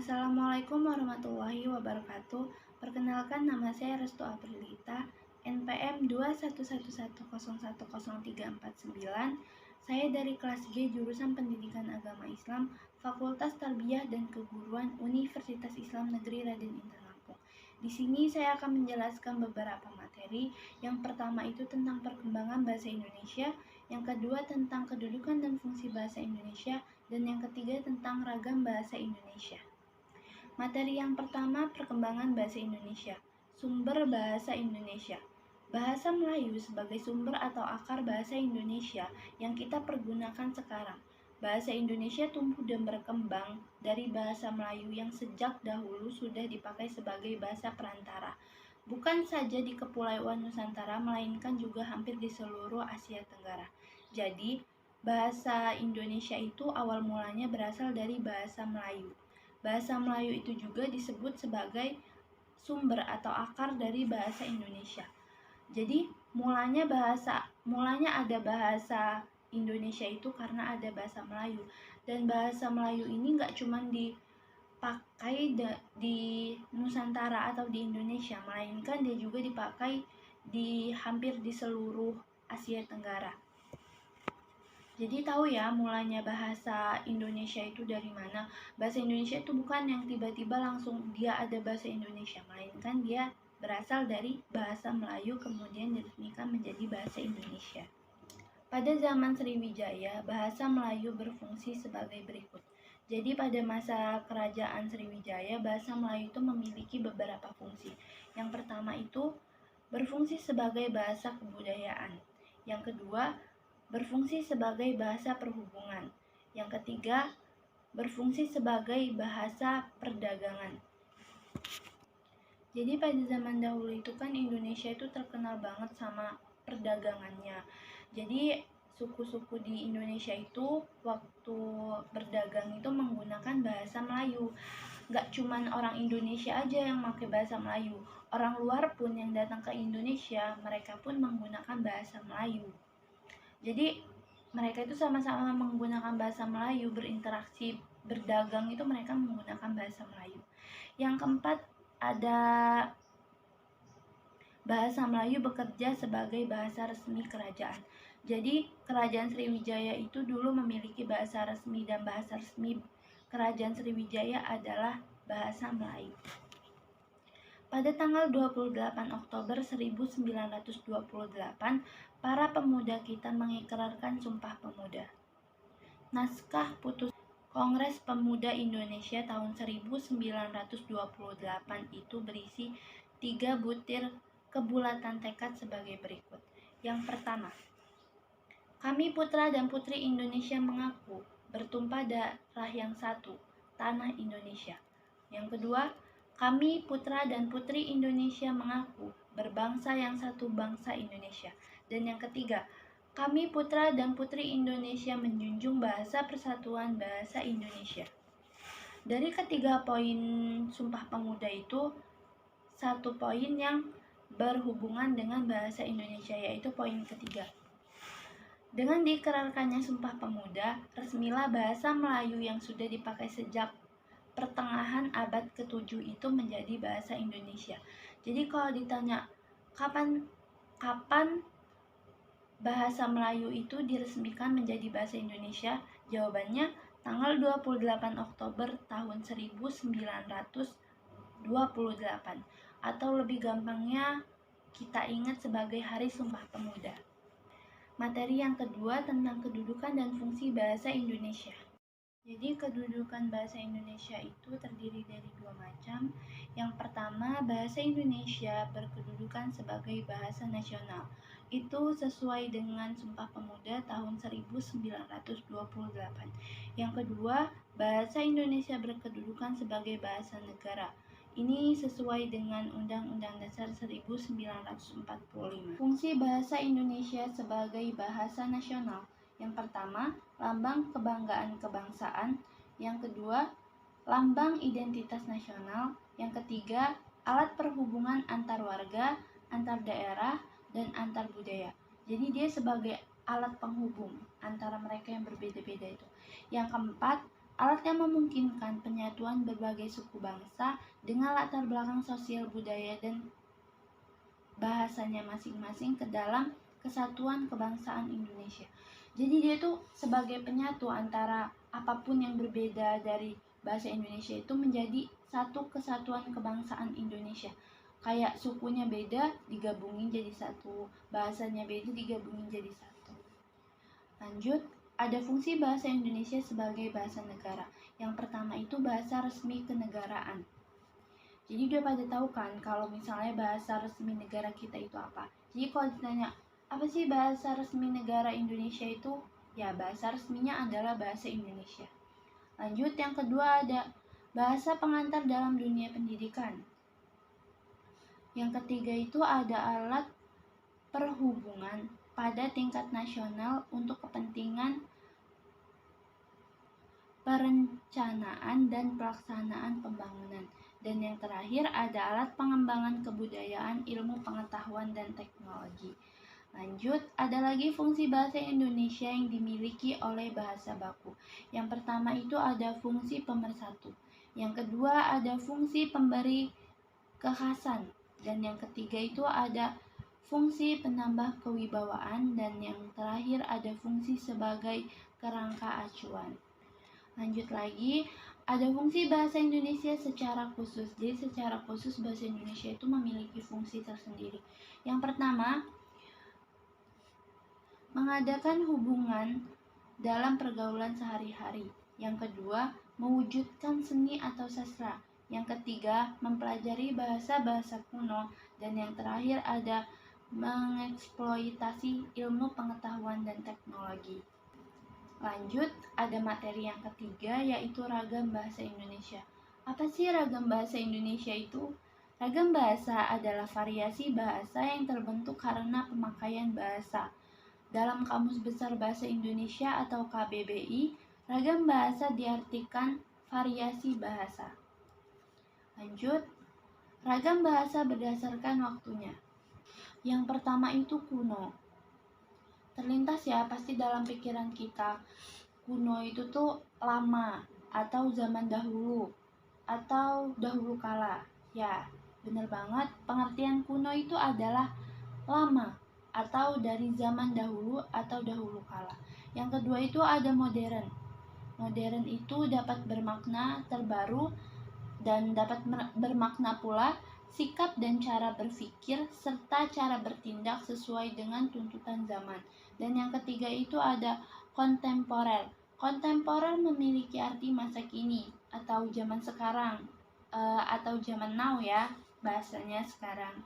Assalamualaikum warahmatullahi wabarakatuh. Perkenalkan, nama saya Restu Aprilita, NPM 211101039. Saya dari kelas G jurusan Pendidikan Agama Islam, Fakultas Tarbiyah dan Keguruan Universitas Islam Negeri Raden Intan Lampung. Di sini saya akan menjelaskan beberapa materi. Yang pertama itu tentang perkembangan bahasa Indonesia, yang kedua tentang kedudukan dan fungsi bahasa Indonesia, dan yang ketiga tentang ragam bahasa Indonesia. Materi yang pertama, perkembangan bahasa Indonesia. Sumber bahasa Indonesia. Bahasa Melayu sebagai sumber atau akar bahasa Indonesia yang kita pergunakan sekarang. Bahasa Indonesia tumbuh dan berkembang dari bahasa Melayu yang sejak dahulu sudah dipakai sebagai bahasa perantara. Bukan saja di Kepulauan Nusantara, melainkan juga hampir di seluruh Asia Tenggara. Jadi, bahasa Indonesia itu awal mulanya berasal dari bahasa Melayu. Bahasa Melayu itu juga disebut sebagai sumber atau akar dari bahasa Indonesia. Jadi mulanya ada bahasa Indonesia itu karena ada bahasa Melayu. Dan bahasa Melayu ini nggak cuma dipakai di Nusantara atau di Indonesia, melainkan dia juga dipakai di hampir di seluruh Asia Tenggara. Jadi tahu ya mulanya bahasa Indonesia itu dari mana? Bahasa Indonesia itu bukan yang tiba-tiba langsung dia ada bahasa Indonesia, melainkan dia berasal dari bahasa Melayu kemudian diresmikan menjadi bahasa Indonesia. Pada zaman Sriwijaya, bahasa Melayu berfungsi sebagai berikut. Jadi pada masa kerajaan Sriwijaya, bahasa Melayu itu memiliki beberapa fungsi. Yang pertama itu berfungsi sebagai bahasa kebudayaan. Yang kedua, berfungsi sebagai bahasa perhubungan. Yang ketiga, berfungsi sebagai bahasa perdagangan. Jadi pada zaman dahulu itu kan Indonesia itu terkenal banget sama perdagangannya. Jadi suku-suku di Indonesia itu waktu berdagang itu menggunakan bahasa Melayu. Gak cuman orang Indonesia aja yang pakai bahasa Melayu, orang luar pun yang datang ke Indonesia, mereka pun menggunakan bahasa Melayu. Jadi mereka itu sama-sama menggunakan bahasa Melayu, berinteraksi, berdagang itu mereka menggunakan bahasa Melayu. Yang keempat, ada bahasa Melayu bekerja sebagai bahasa resmi kerajaan. Jadi kerajaan Sriwijaya itu dulu memiliki bahasa resmi, dan bahasa resmi kerajaan Sriwijaya adalah bahasa Melayu. Pada tanggal 28 Oktober 1928, para pemuda kita mengikrarkan Sumpah Pemuda. Naskah putusan Kongres Pemuda Indonesia tahun 1928 itu berisi 3 butir kebulatan tekad sebagai berikut. Yang pertama, kami putra dan putri Indonesia mengaku bertumpah darah yang satu, tanah Indonesia. Yang kedua, kami putra dan putri Indonesia mengaku berbangsa yang satu, bangsa Indonesia. Dan yang ketiga, kami putra dan putri Indonesia menjunjung bahasa persatuan bahasa Indonesia. Dari ketiga poin Sumpah Pemuda itu, satu poin yang berhubungan dengan bahasa Indonesia, yaitu poin ketiga. Dengan diikrarkannya Sumpah Pemuda, resmilah bahasa Melayu yang sudah dipakai sejak pertengahan abad ke-7 itu menjadi bahasa Indonesia. Jadi kalau ditanya kapan bahasa Melayu itu diresmikan menjadi bahasa Indonesia, jawabannya tanggal 28 Oktober tahun 1928, atau lebih gampangnya kita ingat sebagai Hari Sumpah Pemuda. Materi yang kedua tentang kedudukan dan fungsi bahasa Indonesia. Jadi kedudukan bahasa Indonesia itu terdiri dari 2 macam. Yang pertama, bahasa Indonesia berkedudukan sebagai bahasa nasional. Itu sesuai dengan Sumpah Pemuda tahun 1928. Yang kedua, bahasa Indonesia berkedudukan sebagai bahasa negara. Ini sesuai dengan Undang-Undang Dasar 1945. Fungsi bahasa Indonesia sebagai bahasa nasional. Yang pertama, lambang kebanggaan kebangsaan. Yang kedua, lambang identitas nasional. Yang ketiga, alat perhubungan antar warga, antar daerah, dan antar budaya. Jadi dia sebagai alat penghubung antara mereka yang berbeda-beda itu. Yang keempat, alat yang memungkinkan penyatuan berbagai suku bangsa dengan latar belakang sosial budaya dan bahasanya masing-masing ke dalam kesatuan kebangsaan Indonesia. Jadi dia tuh sebagai penyatu antara apapun yang berbeda dari bahasa Indonesia itu menjadi satu kesatuan kebangsaan Indonesia. Kayak sukunya beda digabungin jadi satu, bahasanya beda digabungin jadi satu. Lanjut, ada fungsi bahasa Indonesia sebagai bahasa negara. Yang pertama itu bahasa resmi kenegaraan. Jadi udah pada tahu kan kalau misalnya bahasa resmi negara kita itu apa. Jadi kalau ditanya, apa sih bahasa resmi negara Indonesia itu? Ya, bahasa resminya adalah bahasa Indonesia. Lanjut, yang kedua ada bahasa pengantar dalam dunia pendidikan. Yang ketiga itu ada alat perhubungan pada tingkat nasional untuk kepentingan perencanaan dan pelaksanaan pembangunan. Dan yang terakhir ada alat pengembangan kebudayaan, ilmu pengetahuan, dan teknologi. Lanjut, ada lagi fungsi bahasa Indonesia yang dimiliki oleh bahasa baku. Yang pertama itu ada fungsi pemersatu. Yang kedua ada fungsi pemberi kekhasan. Dan yang ketiga itu ada fungsi penambah kewibawaan. Dan yang terakhir ada fungsi sebagai kerangka acuan. Lanjut lagi, ada fungsi bahasa Indonesia secara khusus. Jadi secara khusus bahasa Indonesia itu memiliki fungsi tersendiri. Yang pertama, mengadakan hubungan dalam pergaulan sehari-hari. Yang kedua, mewujudkan seni atau sastra. Yang ketiga, mempelajari bahasa-bahasa kuno. Dan yang terakhir ada mengeksploitasi ilmu pengetahuan dan teknologi. Lanjut, ada materi yang ketiga yaitu ragam bahasa Indonesia. Apa sih ragam bahasa Indonesia itu? Ragam bahasa adalah variasi bahasa yang terbentuk karena pemakaian bahasa. Dalam Kamus Besar Bahasa Indonesia atau KBBI, ragam bahasa diartikan variasi bahasa. Lanjut, ragam bahasa berdasarkan waktunya. Yang pertama itu kuno. Terlintas ya pasti dalam pikiran kita, kuno itu tuh lama atau zaman dahulu atau dahulu kala. Ya, bener banget, pengertian kuno itu adalah lama atau dari zaman dahulu atau dahulu kala. Yang kedua itu ada modern. Modern itu dapat bermakna terbaru dan dapat bermakna pula sikap dan cara berpikir serta cara bertindak sesuai dengan tuntutan zaman. Dan yang ketiga itu ada kontemporer. Kontemporer memiliki arti masa kini atau zaman sekarang atau zaman now ya, bahasanya sekarang.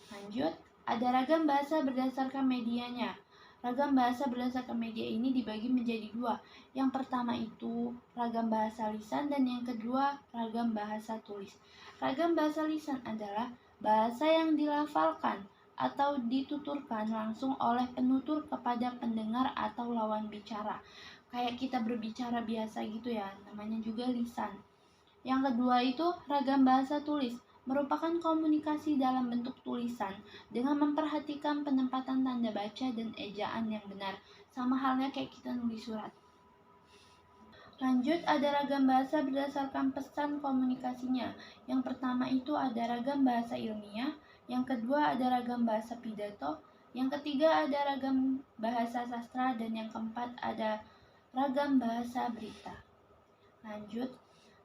Lanjut, ada ragam bahasa berdasarkan medianya. Ragam bahasa berdasarkan media ini dibagi menjadi dua. Yang pertama itu ragam bahasa lisan dan yang kedua ragam bahasa tulis. Ragam bahasa lisan adalah bahasa yang dilafalkan atau dituturkan langsung oleh penutur kepada pendengar atau lawan bicara. Kayak kita berbicara biasa gitu ya, namanya juga lisan. Yang kedua itu ragam bahasa tulis, merupakan komunikasi dalam bentuk tulisan dengan memperhatikan penempatan tanda baca dan ejaan yang benar, sama halnya kayak kita nulis surat. Lanjut, ada ragam bahasa berdasarkan pesan komunikasinya. Yang pertama itu ada ragam bahasa ilmiah, yang kedua ada ragam bahasa pidato, yang ketiga ada ragam bahasa sastra, dan yang keempat ada ragam bahasa berita. Lanjut,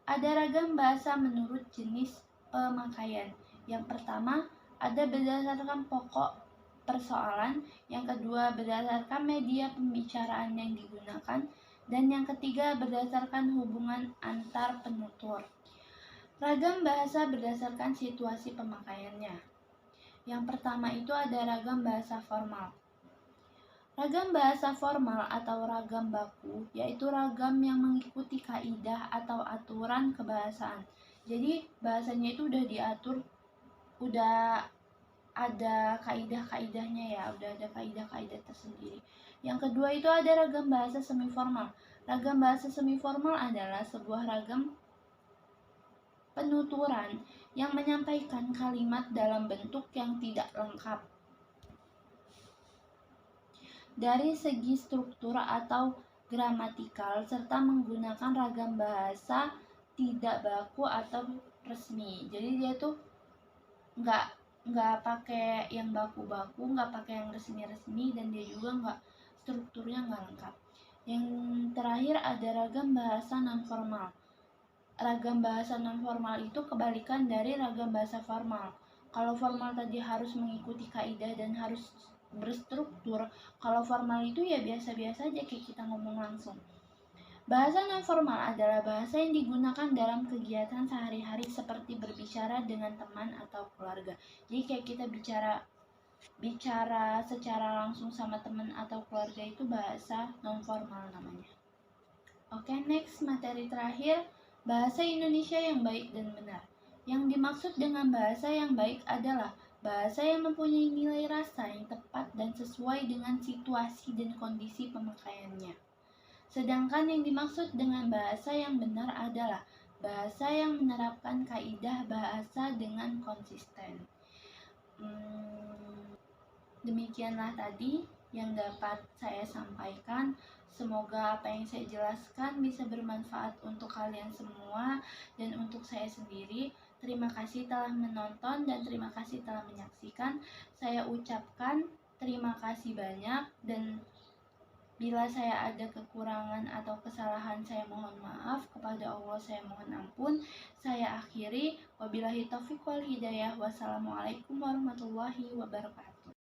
ada ragam bahasa menurut jenis pemakaian. Yang pertama ada berdasarkan pokok persoalan, yang kedua berdasarkan media pembicaraan yang digunakan, dan yang ketiga berdasarkan hubungan antar penutur. Ragam bahasa berdasarkan situasi pemakaiannya. Yang pertama itu ada ragam bahasa formal. Ragam bahasa formal atau ragam baku yaitu ragam yang mengikuti kaidah atau aturan kebahasaan. Jadi bahasanya itu udah diatur, udah ada kaidah-kaidahnya ya, udah ada kaidah-kaidah tersendiri. Yang kedua itu ada ragam bahasa semi formal. Ragam bahasa semi formal adalah sebuah ragam penuturan yang menyampaikan kalimat dalam bentuk yang tidak lengkap dari segi struktur atau gramatikal, serta menggunakan ragam bahasa tidak baku atau resmi. Jadi dia tuh nggak pakai yang baku-baku, nggak pakai yang resmi-resmi, dan dia juga nggak, strukturnya nggak lengkap. Yang terakhir ada ragam bahasa non-formal. Ragam bahasa non-formal itu kebalikan dari ragam bahasa formal. Kalau formal tadi harus mengikuti kaidah dan harus berstruktur, kalau formal itu ya biasa-biasa aja kayak kita ngomong langsung. Bahasa non-formal adalah bahasa yang digunakan dalam kegiatan sehari-hari seperti berbicara dengan teman atau keluarga. Jadi kayak kita bicara secara langsung sama teman atau keluarga itu bahasa non-formal namanya. Oke, next, materi terakhir, bahasa Indonesia yang baik dan benar. Yang dimaksud dengan bahasa yang baik adalah bahasa yang mempunyai nilai rasa yang tepat dan sesuai dengan situasi dan kondisi pemakaiannya. Sedangkan yang dimaksud dengan bahasa yang benar adalah bahasa yang menerapkan kaidah bahasa dengan konsisten. Demikianlah tadi yang dapat saya sampaikan. Semoga apa yang saya jelaskan bisa bermanfaat untuk kalian semua dan untuk saya sendiri. Terima kasih telah menonton dan terima kasih telah menyaksikan. Saya ucapkan terima kasih banyak, dan bila saya ada kekurangan atau kesalahan, saya mohon maaf. Kepada Allah saya mohon ampun. Saya akhiri. Wabillahi taufiq wal hidayah. Wassalamualaikum warahmatullahi wabarakatuh.